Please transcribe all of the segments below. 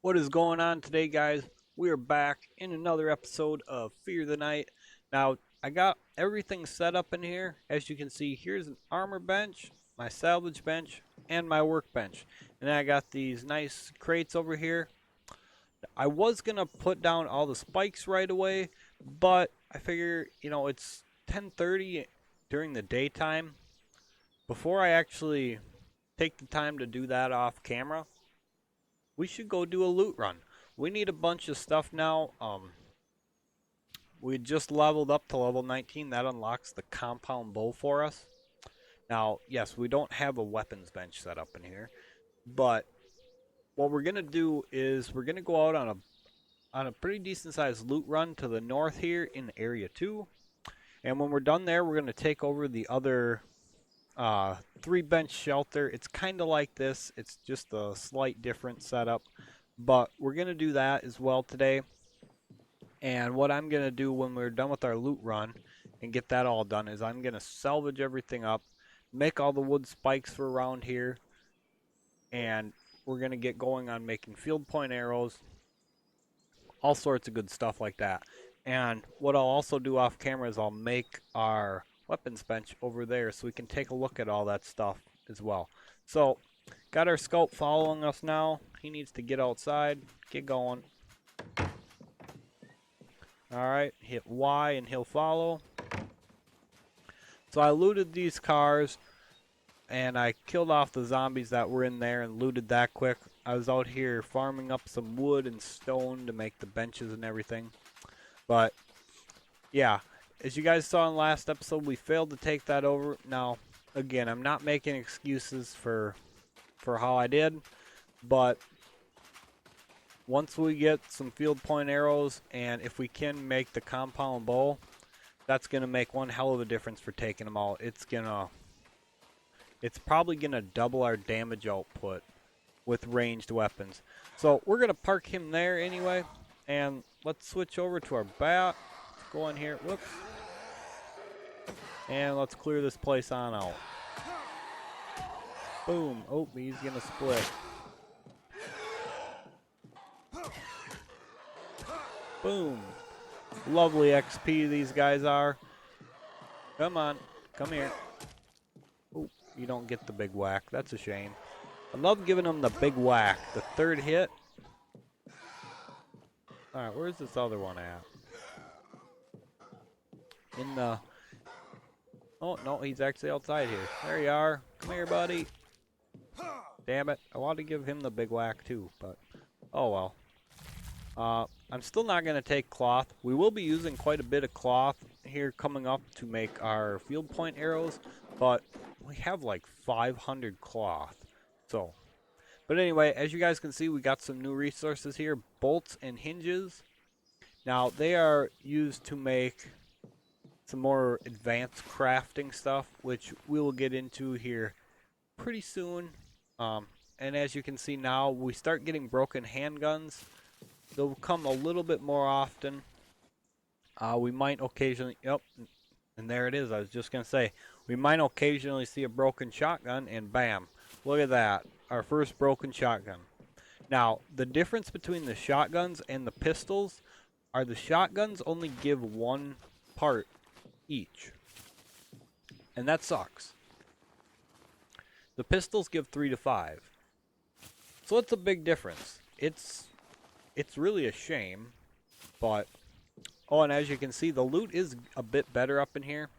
What is going on today, guys? We are back in another episode of Fear the Night. Now, I got everything set up in here. As you can see, here's an armor bench, my salvage bench, and my workbench. And then I got these nice crates over here. I was going to put down all the spikes right away, but I figure, it's 10:30 during the daytime. Before I actually take the time to do that off camera, we should go do a loot run. We need a bunch of stuff now. We just leveled up to level 19. That unlocks the compound bow for us. Now, yes, we don't have a weapons bench set up in here, but what we're gonna do is we're gonna go out on a pretty decent sized loot run to the north here in Area 2. And when we're done there, we're gonna take over the other three bench shelter. It's kind of like this. It's just a slight different setup, but we're gonna do that as well today. And what I'm going to do when we're done with our loot run and get that all done is I'm going to salvage everything up, make all the wood spikes for around here, and we're going to get going on making field point arrows, all sorts of good stuff like that. And what I'll also do off camera is I'll make our weapons bench over there so we can take a look at all that stuff as well. So, got our scout following us now. He needs to get outside, get going. Alright, hit Y and he'll follow. So I looted these cars and I killed off the zombies that were in there and looted that quick. I was out here farming up some wood and stone to make the benches and everything. But yeah, as you guys saw in the last episode, we failed to take that over. Now, again, I'm not making excuses for how I did, but once we get some field point arrows and if we can make the compound bow, that's going to make one hell of a difference for taking them out. It's probably going to double our damage output with ranged weapons. So we're going to park him there anyway, and let's switch over to our bat. Let's go in here. Whoops. And let's clear this place on out. Boom. Oh, he's going to split. Boom. Lovely XP these guys are. Come on. Come here. Oh, you don't get the big whack. That's a shame. I love giving them the big whack. The third hit. Alright, where's this other one at? In the... Oh, no, he's actually outside here. There you are. Come here, buddy. Damn it. I wanted to give him the big whack, too, but... Oh, well. I'm still not going to take cloth. We will be using quite a bit of cloth here coming up to make our field point arrows, but we have like 500 cloth. So, but anyway, as you guys can see, we got some new resources here, bolts and hinges. Now, they are used to make some more advanced crafting stuff, which we will get into here pretty soon. And as you can see now, we start getting broken handguns. They'll come a little bit more often. We might occasionally... Yep, and there it is. I was just going to say, we might occasionally see a broken shotgun, and bam. Look at that. Our first broken shotgun. Now, the difference between the shotguns and the pistols are the shotguns only give one part each. And that sucks. The pistols give 3 to 5. So it's a big difference. It's really a shame, but... Oh, and as you can see, the loot is a bit better up in here.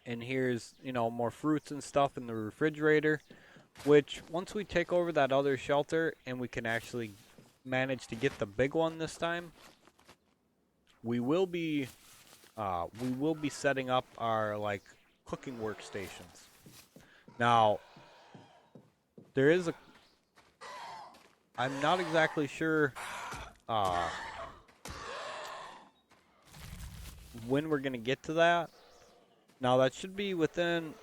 And here's, more fruits and stuff in the refrigerator, which once we take over that other shelter and we can actually manage to get the big one this time, we will be setting up our, like, cooking workstations. Now, there is a... I'm not exactly sure... when we're gonna get to that. Now that should be within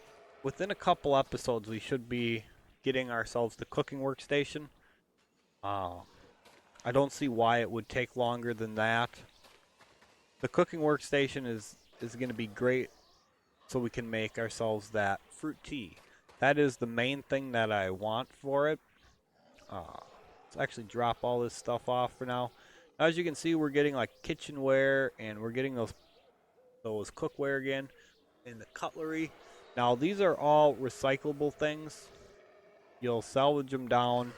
a couple episodes. We should be getting ourselves the cooking workstation. I don't see why it would take longer than that. The cooking workstation is gonna be great, so we can make ourselves that fruit tea. That is the main thing that I want for it. Let's actually drop all this stuff off for now. As you can see, we're getting like kitchenware, and we're getting those cookware again, and the cutlery. Now these are all recyclable things. You'll salvage them down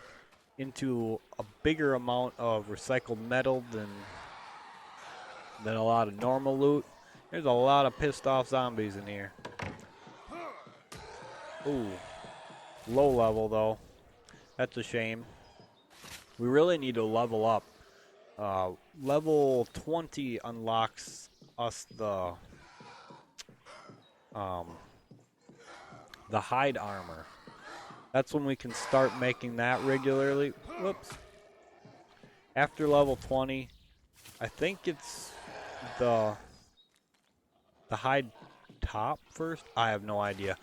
into a bigger amount of recycled metal than a lot of normal loot. There's a lot of pissed off zombies in here. Ooh, low level though. That's a shame. We really need to level up. Level 20 unlocks us the hide armor. That's when we can start making that regularly. Whoops. After level 20, I think it's the hide top first. I have no idea.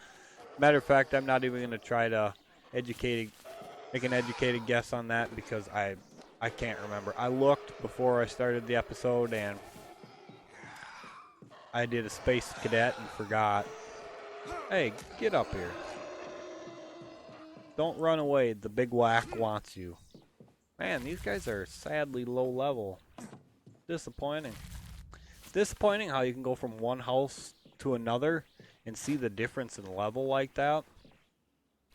Matter of fact, I'm not even going to try to make an educated guess on that because I can't remember. I looked before I started the episode and I did a space cadet and forgot. Hey, get up here. Don't run away. The big whack wants you. Man, these guys are sadly low level. Disappointing. It's disappointing how you can go from one house to another and see the difference in level like that.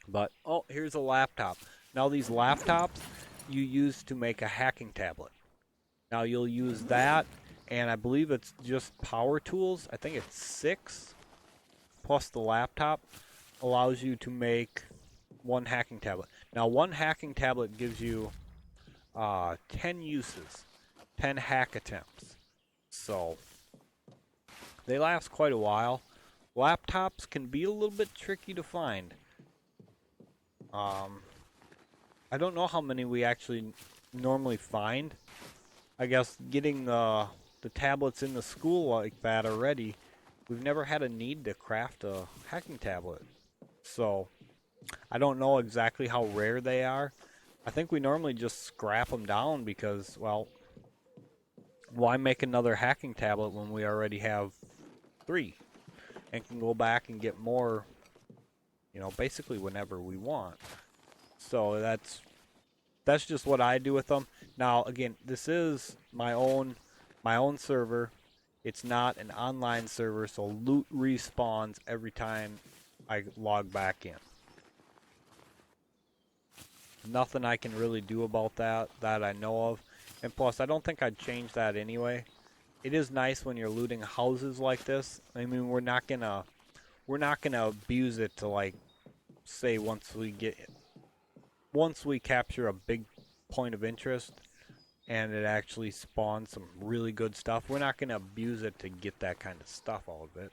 But, oh, here's a laptop. Now these laptops you use to make a hacking tablet. Now you'll use that, and I believe it's just power tools. I think it's 6 plus the laptop allows you to make one hacking tablet. Now one hacking tablet gives you 10 uses, 10 hack attempts. So they last quite a while. Laptops can be a little bit tricky to find. I don't know how many we actually normally find. I guess getting the tablets in the school like that already, we've never had a need to craft a hacking tablet. So I don't know exactly how rare they are. I think we normally just scrap them down because, well, why make another hacking tablet when we already have 3 and can go back and get more, you know, basically whenever we want. So that's just what I do with them. Now, again, this is my own server. It's not an online server, so loot respawns every time I log back in. Nothing I can really do about that I know of. And plus, I don't think I'd change that anyway. It is nice when you're looting houses like this. I mean, we're not gonna abuse it to, like, say once we capture a big point of interest and it actually spawns some really good stuff, we're not gonna abuse it to get that kind of stuff out of it.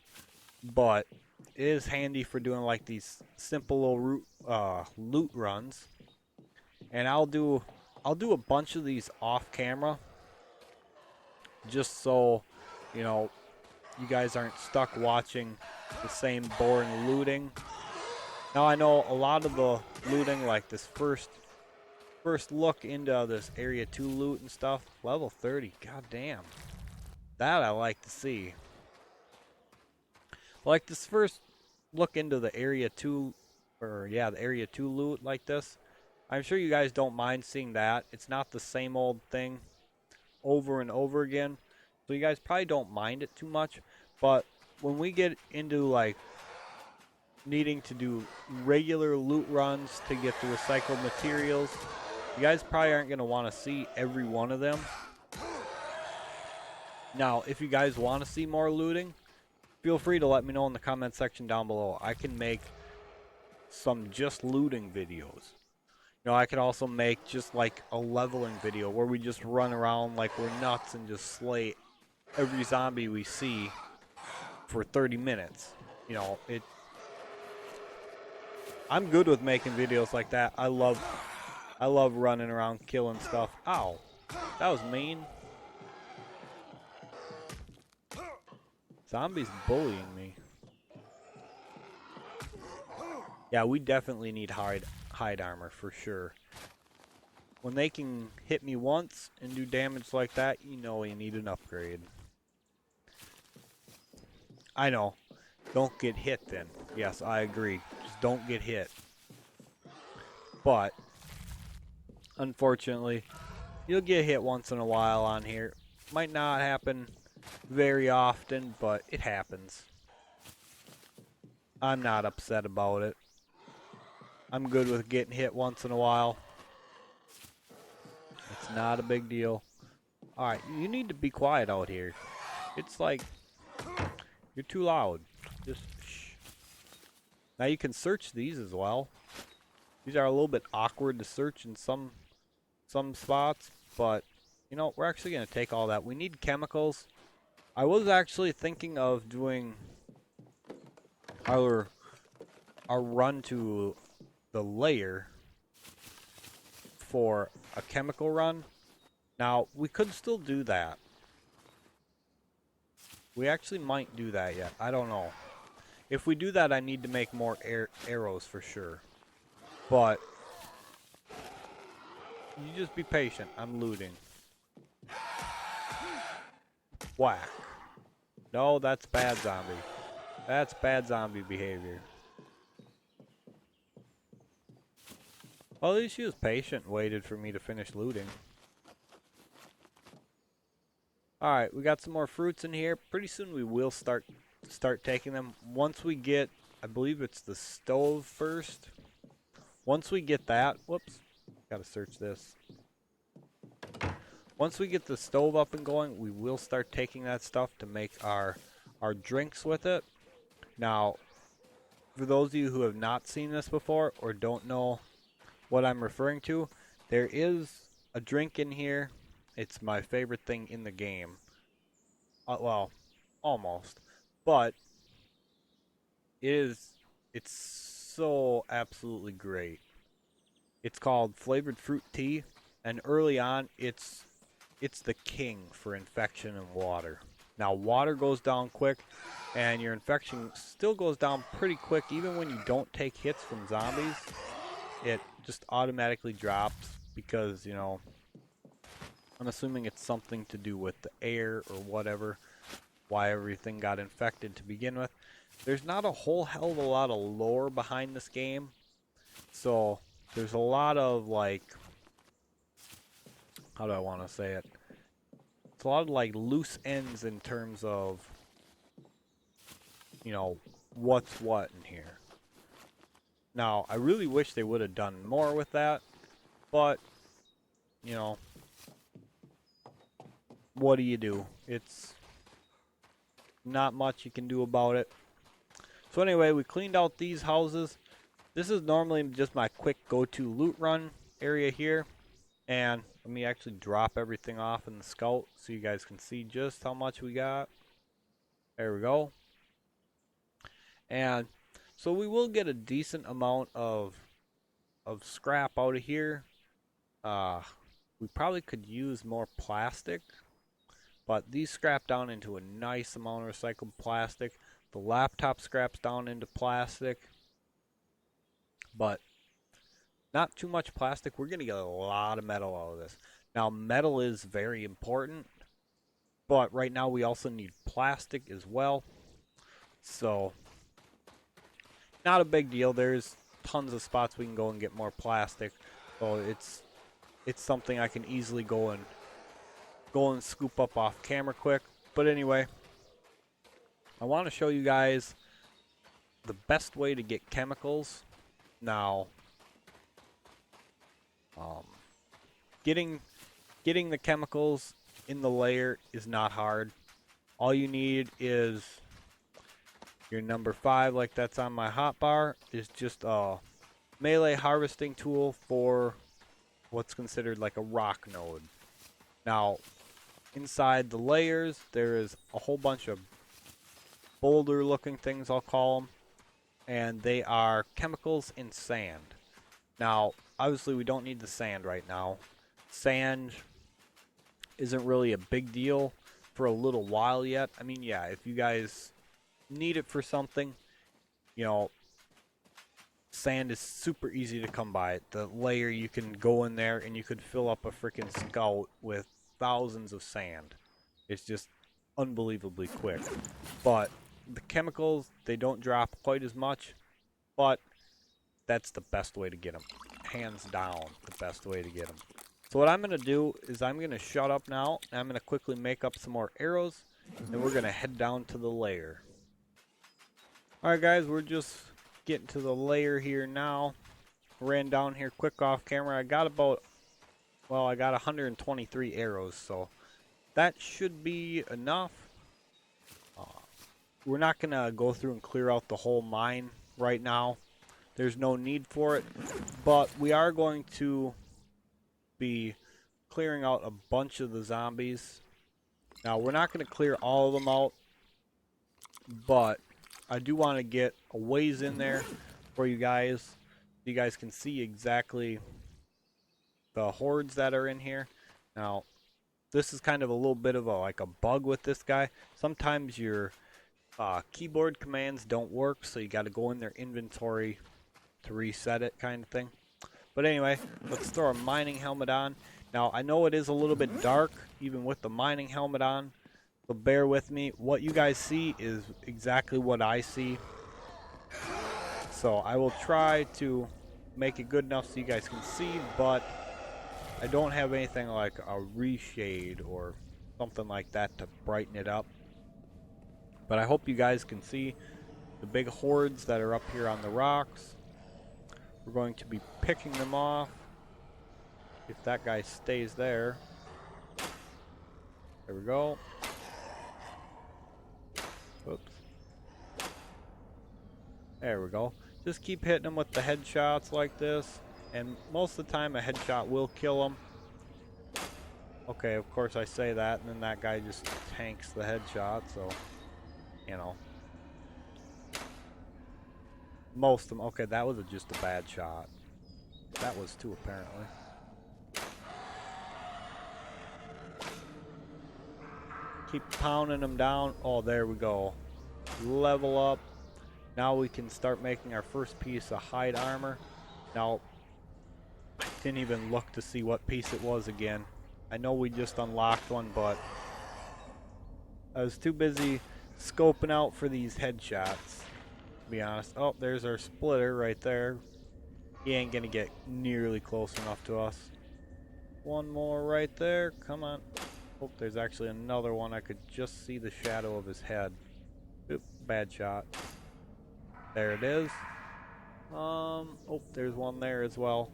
But it is handy for doing like these simple little loot runs. And I'll do a bunch of these off camera, just so, you know, you guys aren't stuck watching the same boring looting. Now I know a lot of the looting, like this first look into this area 2 loot and stuff, level 30, god damn. That I like to see. Like this first look into the area 2, the area 2 loot like this. I'm sure you guys don't mind seeing that. It's not the same old thing over and over again. So you guys probably don't mind it too much. But when we get into like needing to do regular loot runs to get the recycled materials, you guys probably aren't going to want to see every one of them. Now, if you guys want to see more looting, feel free to let me know in the comment section down below. I can make some just looting videos. You know, I could also make just like a leveling video where we just run around like we're nuts and just slay every zombie we see for 30 minutes. You know, I'm good with making videos like that. I love running around killing stuff. Ow. That was mean. Zombies bullying me. Yeah, we definitely need hide armor for sure. When they can hit me once and do damage like that, you know you need an upgrade. I know. Don't get hit then. Yes, I agree. Just don't get hit. But Unfortunately, you'll get hit once in a while on here. Might not happen very often, but it happens. I'm not upset about it. I'm good with getting hit once in a while. It's not a big deal. Alright, you need to be quiet out here. It's like, you're too loud. Just shh. Now you can search these as well. These are a little bit awkward to search in some spots, but you know, we're actually going to take all that. We need chemicals. I was actually thinking of doing our run to the lair for a chemical run. Now, we could still do that. We actually might do that yet. I don't know. If we do that, I need to make more arrows for sure. But you just be patient. I'm looting. Whack. No, that's bad zombie. That's bad zombie behavior. Well, at least she was patient and waited for me to finish looting. Alright, we got some more fruits in here. Pretty soon we will start taking them. Once we get, I believe it's the stove first. Once we get that, whoops, gotta search this. Once we get the stove up and going, we will start taking that stuff to make our drinks with it. Now, for those of you who have not seen this before or don't know what I'm referring to, there is a drink in here. It's my favorite thing in the game. Well, almost. But it's so absolutely great. It's called flavored fruit tea, and early on it's the king for infection in water. Now water goes down quick, and your infection still goes down pretty quick even when you don't take hits from zombies. It just automatically drops because, you know, I'm assuming it's something to do with the air or whatever, why everything got infected to begin with. There's not a whole hell of a lot of lore behind this game, so there's a lot of, like, how do I want to say it? It's a lot of, like, loose ends in terms of, you know, what's what in here. Now, I really wish they would have done more with that, but, you know, what do you do? It's not much you can do about it. So anyway, we cleaned out these houses. This is normally just my quick go-to loot run area here. And let me actually drop everything off in the scout so you guys can see just how much we got. There we go. And so we will get a decent amount of scrap out of here. We probably could use more plastic, but these scrap down into a nice amount of recycled plastic. The laptop scraps down into plastic, but not too much plastic. We're going to get a lot of metal out of this. Now, metal is very important, but right now we also need plastic as well. So, not a big deal. There's tons of spots we can go and get more plastic. So it's something I can easily go and scoop up off camera quick. But anyway, I want to show you guys the best way to get chemicals. Now, getting the chemicals in the lair is not hard. All you need is your number 5, like that's on my hotbar, is just a melee harvesting tool for what's considered like a rock node. Now, inside the layers, there is a whole bunch of boulder looking things, I'll call them, and they are chemicals in sand. Now, obviously we don't need the sand right now. Sand isn't really a big deal for a little while yet. I mean, yeah, if you guys need it for something, you know, sand is super easy to come by. The layer, you can go in there and you could fill up a freaking scout with thousands of sand. It's just unbelievably quick. But the chemicals, they don't drop quite as much, but that's the best way to get them. hands down the best way to get them. So what I'm going to do is I'm going to shut up now, and I'm going to quickly make up some more arrows, and we're going to head down to the lair. Alright guys, we're just getting to the lair here now. Ran down here quick off camera. I got about, well, I got 123 arrows, so that should be enough. We're not going to go through and clear out the whole mine right now. There's no need for it, but we are going to be clearing out a bunch of the zombies. Now, we're not going to clear all of them out, but I do want to get a ways in there for you guys, so you guys can see exactly the hordes that are in here. Now, this is kind of a little bit of like a bug with this guy. Sometimes your keyboard commands don't work, so you got to go in their inventory to reset it, kind of thing. But anyway, let's throw our mining helmet on. Now, I know it is a little bit dark, even with the mining helmet on, so bear with me. What you guys see is exactly what I see. So I will try to make it good enough so you guys can see, but I don't have anything like a reshade or something like that to brighten it up. But I hope you guys can see the big hordes that are up here on the rocks. We're going to be picking them off. If that guy stays there. There we go. Oops. There we go. Just keep hitting them with the headshots like this. And most of the time a headshot will kill them. Okay, of course I say that, and then that guy just tanks the headshot, so, you know. Most of them. Okay, that was just a bad shot. That was too, apparently. Keep pounding them down. Oh, there we go. Level up. Now we can start making our first piece of hide armor. Now, I didn't even look to see what piece it was again. I know we just unlocked one, but I was too busy scoping out for these headshots, to be honest. Oh, there's our splitter right there. He ain't gonna get nearly close enough to us. One more right there. Come on. Oh, there's actually another one. I could just see the shadow of his head. Oop, bad shot. There it is. Oh, there's one there as well.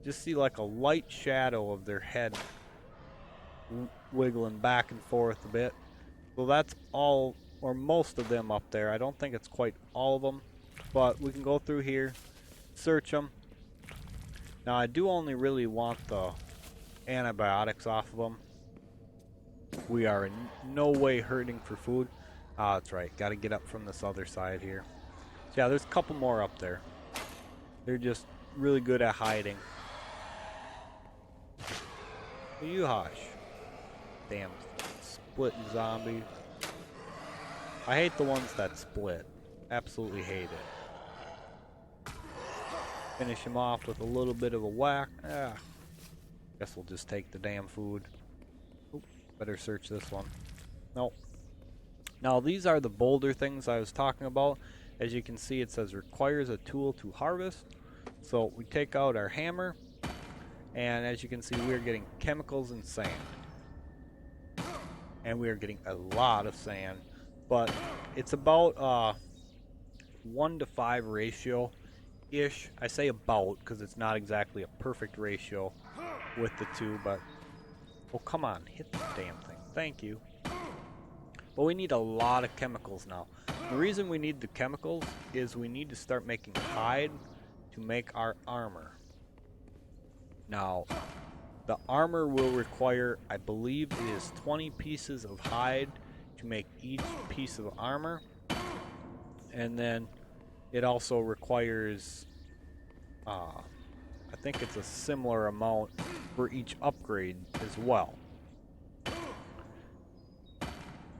Just see like a light shadow of their head wiggling back and forth a bit. So that's all, or most of them up there. I don't think it's quite all of them, but we can go through here, search them. Now I do only really want the antibiotics off of them. We are in no way hurting for food. Ah, that's right. Got to get up from this other side here. So yeah, there's a couple more up there. They're just really good at hiding. You hush. Damn splitting zombie. I hate the ones that split. Absolutely hate it. Finish him off with a little bit of a whack. Ah. Guess we'll just take the damn food. Oop, better search this one. Nope. Now these are the boulder things I was talking about. As you can see, it says requires a tool to harvest. So we take out our hammer, and as you can see, we are getting chemicals and sand. And we are getting a lot of sand, but it's about 1 to 5 ratio ish. I say about because it's not exactly a perfect ratio with the two, but oh, come on, hit the damn thing. Thank you. But we need a lot of chemicals now. The reason we need the chemicals is we need to start making hide to make our armor. Now, the armor will require, I believe it is 20 pieces of hide to make each piece of armor. And then it also requires, I think it's a similar amount for each upgrade as well.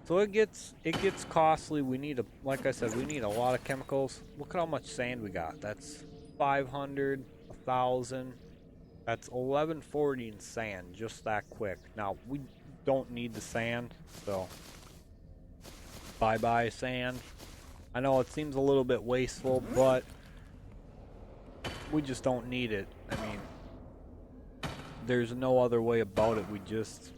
So it gets costly. We need like I said, we need a lot of chemicals. Look at how much sand we got. That's 500, 1,000. That's 1140 in sand, just that quick. Now we don't need the sand, so bye sand. I know it seems a little bit wasteful, but we just don't need it. I mean, there's no other way about it. We just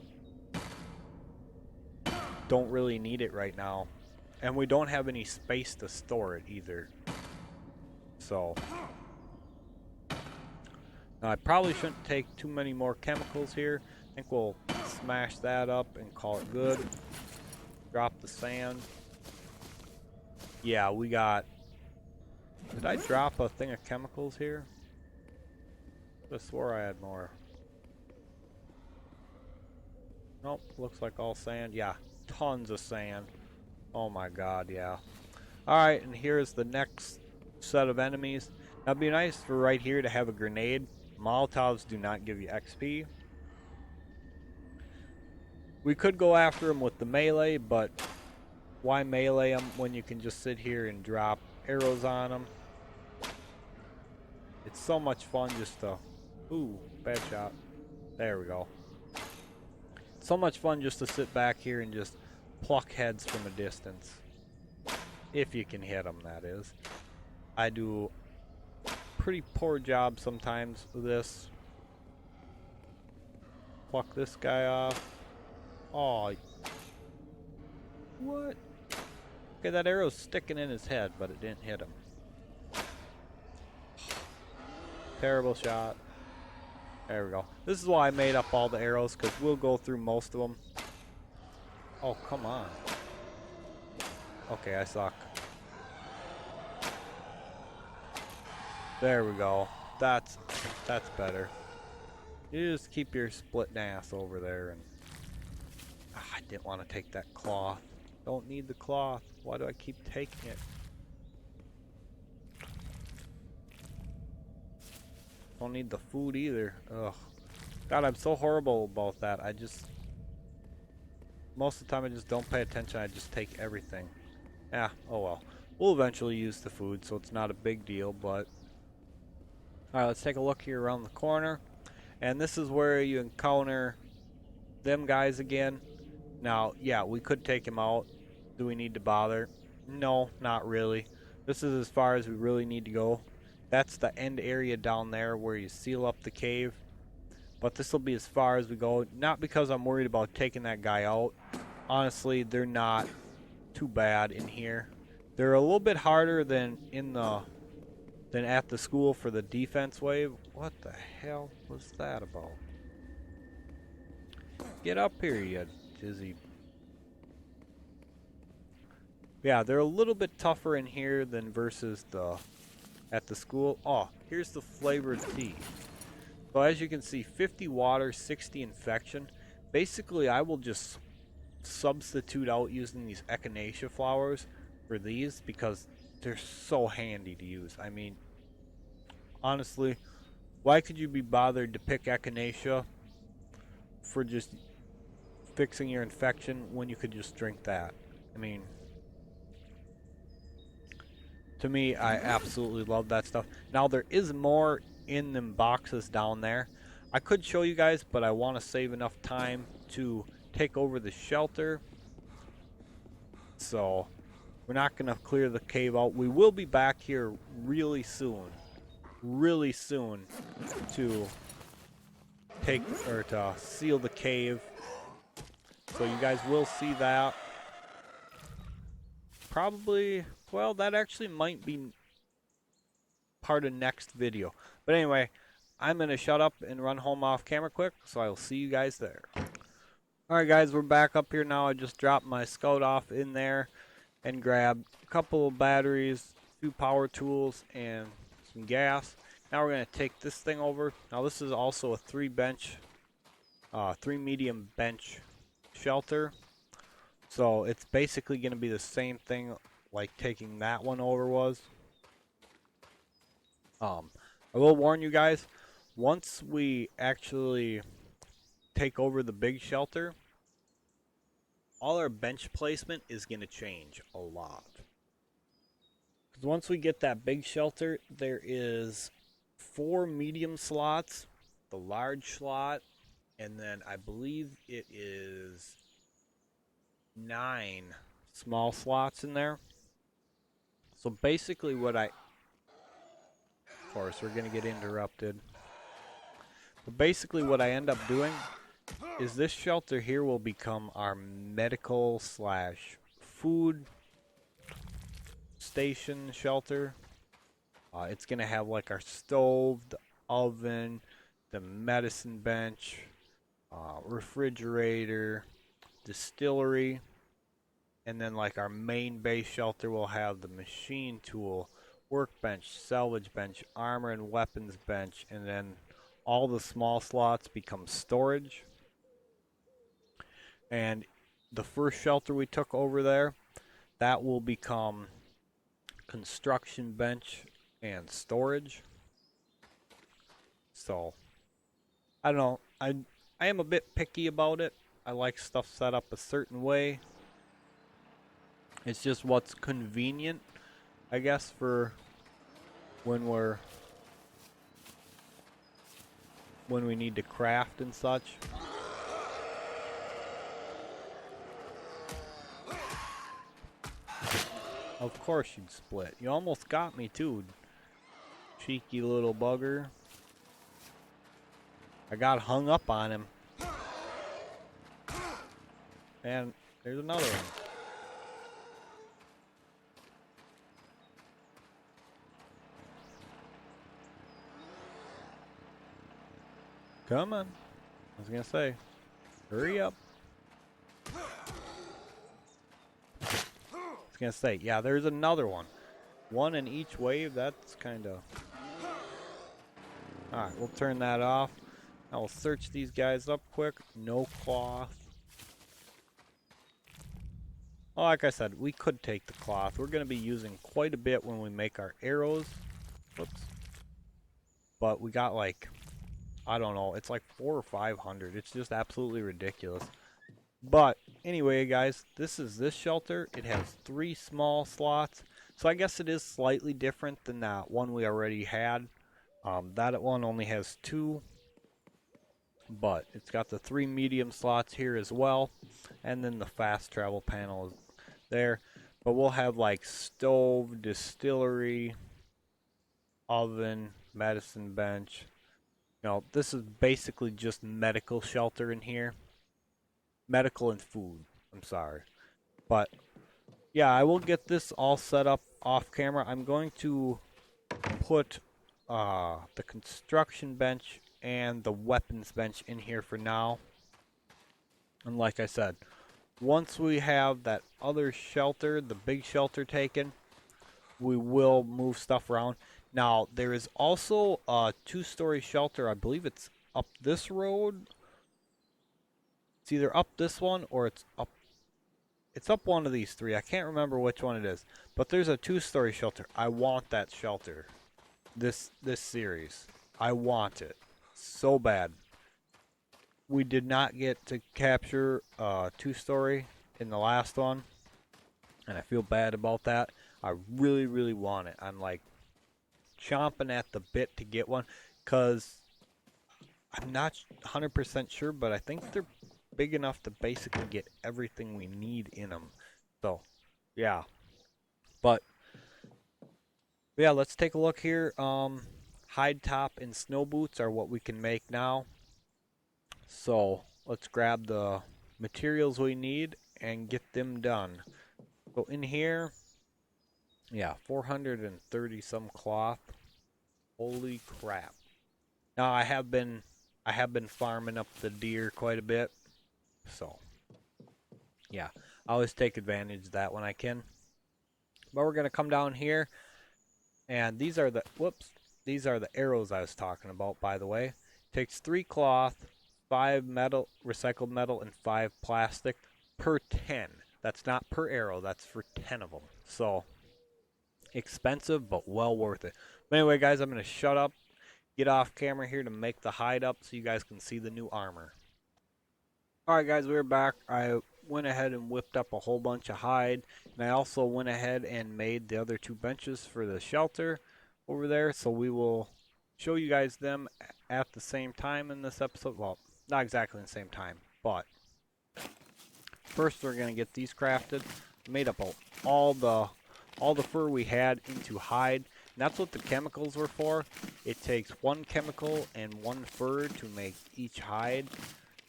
don't really need it right now. And we don't have any space to store it either. So, now I probably shouldn't take too many more chemicals here. I think we'll smash that up and call it good. Drop the sand. Yeah, we got... Did I drop a thing of chemicals here? I swore I had more. Nope, looks like all sand. Yeah, tons of sand. Oh my god, yeah. Alright, and here's the next set of enemies. Now, it'd be nice for right here to have a grenade. Molotovs do not give you XP. We could go after them with the melee, but why melee them when you can just sit here and drop arrows on them? It's so much fun just to... Ooh, bad shot. There we go. It's so much fun just to sit back here and just pluck heads from a distance. If you can hit them, that is. I do a pretty poor job sometimes with this. Pluck this guy off. Oh. What? Okay, that arrow's sticking in his head, but it didn't hit him. Terrible shot. There we go. This is why I made up all the arrows, because we'll go through most of them. Oh, come on. Okay, I suck. There we go. That's better. You just keep your split ass over there and... I didn't want to take that cloth. Don't need the cloth. Why do I keep taking it? Don't need the food either. Ugh. God, I'm so horrible about that. I just... Most of the time I just don't pay attention. I just take everything. Yeah, oh well. We'll eventually use the food, so it's not a big deal, but... Alright, let's take a look here around the corner. And this is where you encounter them guys again. Now, yeah, we could take him out. Do we need to bother? No, not really. This is as far as we really need to go. That's the end area down there where you seal up the cave. But this will be as far as we go. Not because I'm worried about taking that guy out. Honestly, they're not too bad in here. They're a little bit harder than at the school for the defense wave. What the hell was that about? Get up here, you dizzy. Yeah, they're a little bit tougher in here than versus at the school. Oh, here's the flavored tea. So as you can see, 50 water, 60 infection. Basically, I will just substitute out using these echinacea flowers for these because they're so handy to use. I mean, honestly, why could you be bothered to pick echinacea for just fixing your infection when you could just drink that? I mean, to me, I absolutely love that stuff. Now, there is more in them boxes down there. I could show you guys, but I want to save enough time to take over the shelter. So, we're not going to clear the cave out. We will be back here really soon. Really soon to to seal the cave. So you guys will see that. Probably, well, that actually might be part of next video. But anyway, I'm going to shut up and run home off camera quick, so I'll see you guys there. Alright guys, we're back up here now. I just dropped my scout off in there and grabbed a couple of batteries, 2 power tools, and some gas. Now we're going to take this thing over. Now this is also a 3 medium bench shelter. So it's basically going to be the same thing like taking that one over was. I will warn you guys, once we actually take over the big shelter, all our bench placement is going to change a lot. Because once we get that big shelter, there is 4 medium slots, the large slot, and then I believe it is 9 small slots in there. So basically what Of course, we're going to get interrupted. But basically what I end up doing is this shelter here will become our medical slash food station shelter. It's going to have like our stove, the oven, the medicine bench, refrigerator, distillery, and then like our main base shelter will have the machine tool, workbench, salvage bench, armor and weapons bench, and then all the small slots become storage. And the first shelter we took over there, that will become construction bench and storage. So I don't know. I am a bit picky about it. I like stuff set up a certain way. It's just what's convenient, I guess, for when we need to craft and such. Of course you'd split. You almost got me too, cheeky little bugger. I got hung up on him. And there's another one. Come on. I was gonna say, hurry up. I was gonna say, yeah, there's another one. One in each wave, that's kinda... Alright, we'll turn that off. I will search these guys up quick. No cloth. Well, like I said, we could take the cloth. We're going to be using quite a bit when we make our arrows. Whoops. But we got like, I don't know, it's like 400 or 500. It's just absolutely ridiculous. But anyway, guys, this is this shelter. It has 3 small slots. So I guess it is slightly different than that one we already had. That one only has 2. But it's got the 3 medium slots here as well, and then the fast travel panel is there. But we'll have like stove, distillery, oven, medicine bench. You know, this is basically just medical shelter in here. Medical and food, I'm sorry. But yeah, I will get this all set up off camera. I'm going to put the construction bench and the weapons bench in here for now. And like I said, once we have that other shelter, the big shelter taken, we will move stuff around. Now, there is also a 2-story shelter. I believe it's up this road. It's either up this one or it's up one of these 3. I can't remember which one it is. But there's a 2-story shelter. I want that shelter. This series. I want it so bad. We did not get to capture 2-story in the last one, and I feel bad about that. I really, really want it. I'm like chomping at the bit to get one, because I'm not 100% sure, but I think they're big enough to basically get everything we need in them. So, yeah. But yeah, let's take a look here. Hide top and snow boots are what we can make now. So let's grab the materials we need and get them done. So in here, yeah, 430 some cloth. Holy crap. Now I have been farming up the deer quite a bit. So yeah, I always take advantage of that when I can. But we're gonna come down here, and these are the arrows I was talking about, by the way. Takes 3 cloth, 5 metal, recycled metal, and 5 plastic per 10. That's not per arrow, that's for 10 of them. So, expensive, but well worth it. But anyway, guys, I'm going to shut up, get off camera here to make the hide up so you guys can see the new armor. Alright, guys, we're back. I went ahead and whipped up a whole bunch of hide, and I also went ahead and made the other 2 benches for the shelter over there, so we will show you guys them at the same time in this episode. Well, not exactly the same time, but first we're gonna get these crafted. Made up all the fur we had into hide. that's what the chemicals were for. It takes one chemical and one fur to make each hide.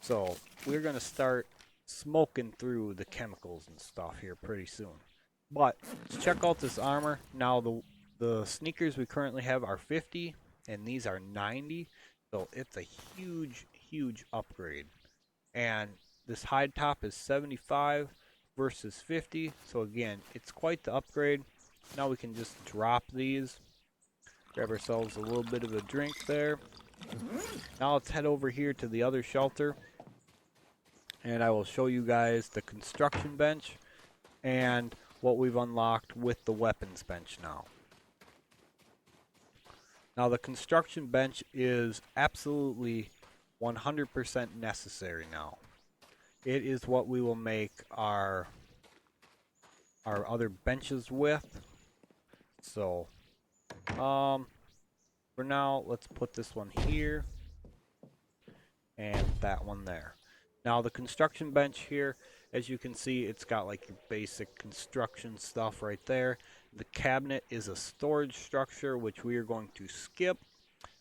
So we're going to start smoking through the chemicals and stuff here pretty soon. But let's check out this armor. Now the sneakers we currently have are 50 and these are 90. So it's a huge upgrade. And this hide top is 75 versus 50. So again, it's quite the upgrade. Now we can just drop these. Grab ourselves a little bit of a drink there. Now let's head over here to the other shelter. And I will show you guys the construction bench and what we've unlocked with the weapons bench now. Now the construction bench is absolutely 100% necessary now. It is what we will make our other benches with. So, for now, let's put this one here and that one there. Now the construction bench here, as you can see, it's got like your basic construction stuff right there. The cabinet is a storage structure, which we are going to skip.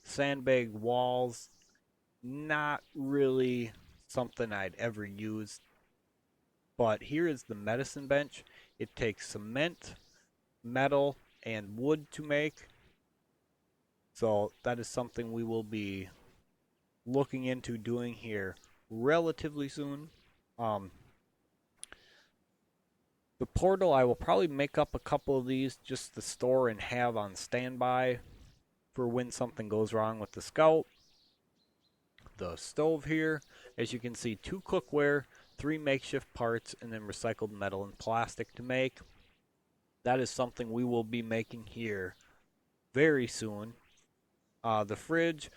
Sandbag walls, not really something I'd ever use. But here is the medicine bench. It takes cement, metal, and wood to make. So that is something we will be looking into doing here relatively soon. The portal, I will probably make up a couple of these just to store and have on standby for when something goes wrong with the scout. The stove here, as you can see, 2 cookware, 3 makeshift parts, and then recycled metal and plastic to make. That is something we will be making here very soon. The fridge,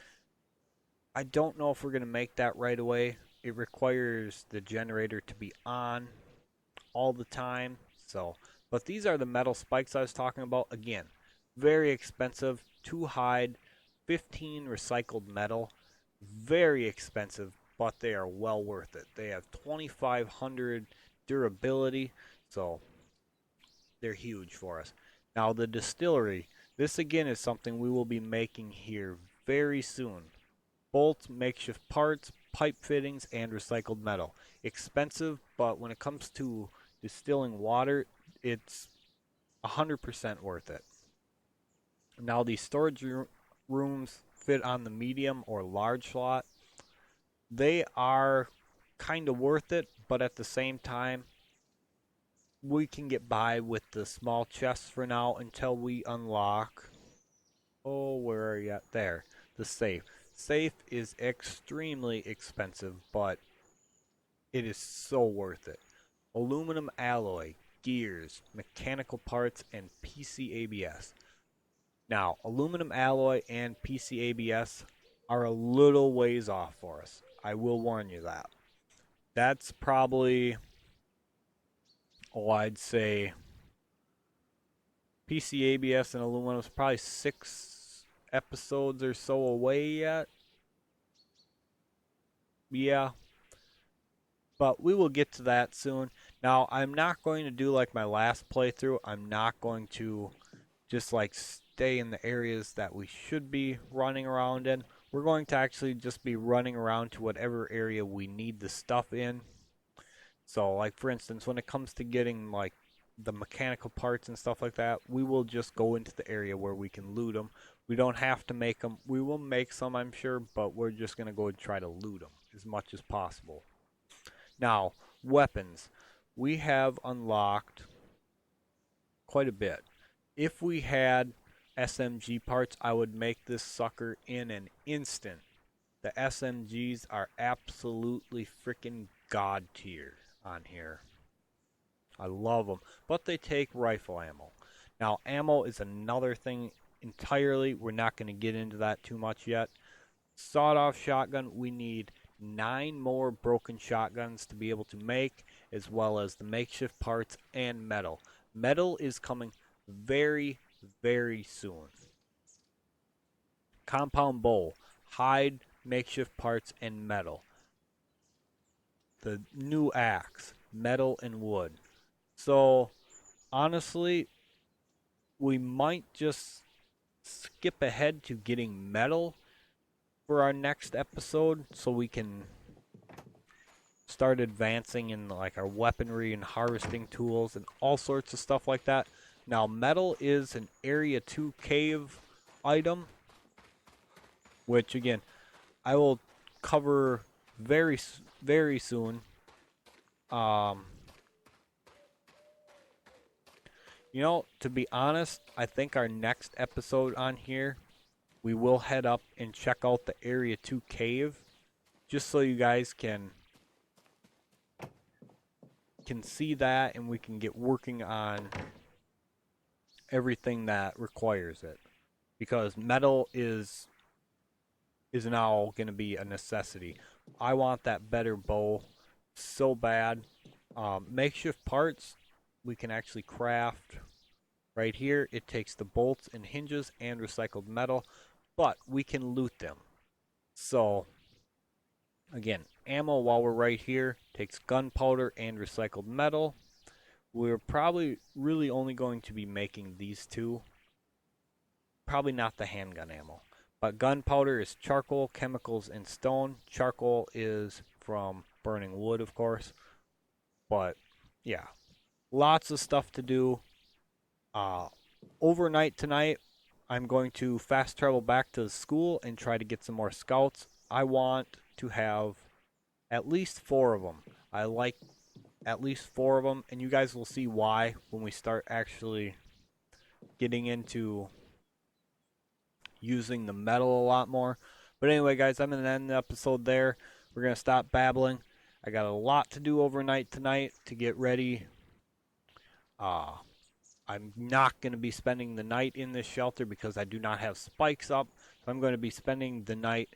I don't know if we're going to make that right away. It requires the generator to be on all the time. So, but these are the metal spikes I was talking about. Again, very expensive, 2 hide, 15 recycled metal. Very expensive, but they are well worth it. They have 2500 durability, so they're huge for us. Now the distillery, this again is something we will be making here very soon. Bolts, makeshift parts, pipe fittings, and recycled metal. Expensive, but when it comes to distilling water, it's 100% worth it. Now these storage rooms fit on the medium or large slot. They are kind of worth it, but at the same time, we can get by with the small chests for now until we unlock. Oh, where are you at? There. The safe. Safe is extremely expensive, but it is so worth it. Aluminum alloy, gears, mechanical parts, and PCABS. Now, aluminum alloy and PCABS are a little ways off for us. I will warn you that. That's probably, I'd say PCABS and aluminum is probably 6 episodes or so away yet. Yeah. But we will get to that soon. Now, I'm not going to do like my last playthrough. I'm not going to just like stay in the areas that we should be running around in. We're going to actually just be running around to whatever area we need the stuff in. So, like for instance, when it comes to getting like the mechanical parts and stuff like that, we will just go into the area where we can loot them. We don't have to make them. We will make some, I'm sure, but we're just going to go and try to loot them as much as possible. Now, weapons. We have unlocked quite a bit. If we had SMG parts, I would make this sucker in an instant. The SMGs are absolutely freaking god tier on here. I love them, but they take rifle ammo. Now, ammo is another thing entirely. We're not going to get into that too much yet. Sawed-off shotgun, we need 9 more broken shotguns to be able to make, as well as the makeshift parts and metal. Metal is coming very, very soon. Compound bowl, hide, makeshift parts, and metal. The new axe, metal and wood. So, honestly, we might just skip ahead to getting metal for our next episode so we can start advancing in like our weaponry and harvesting tools and all sorts of stuff like that. Now, metal is an Area 2 cave item, which again, I will cover very, very soon. You know, to be honest, I think our next episode on here, we will head up and check out the Area 2 cave, just so you guys can see that and we can get working on everything that requires it. Because metal is now going to be a necessity. I want that better bow so bad. Makeshift parts we can actually craft right here. It takes the bolts and hinges and recycled metal, but we can loot them. So again, ammo while we're right here takes gunpowder and recycled metal. We're probably really only going to be making these two. Probably not the handgun ammo. But gunpowder is charcoal, chemicals, and stone. Charcoal is from burning wood, of course. But yeah, lots of stuff to do. Overnight tonight, I'm going to fast travel back to the school and try to get some more scouts. I want to have at least 4 of them. I like at least 4 of them, and you guys will see why when we start actually getting into using the metal a lot more. But anyway, guys, I'm going to end the episode there. We're going to stop babbling. I got a lot to do overnight tonight to get ready. I'm not going to be spending the night in this shelter because I do not have spikes up. So I'm going to be spending the night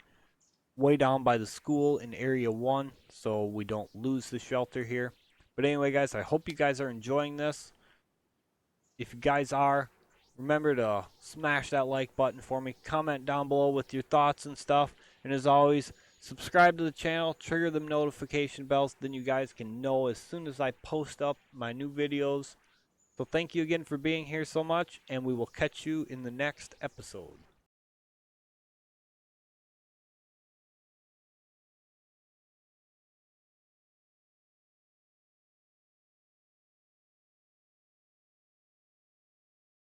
way down by the school in Area 1 so we don't lose the shelter here. But anyway, guys, I hope you guys are enjoying this. If you guys are, remember to smash that like button for me. Comment down below with your thoughts and stuff. And as always, subscribe to the channel, trigger the notification bells, then you guys can know as soon as I post up my new videos. So thank you again for being here so much, and we will catch you in the next episode.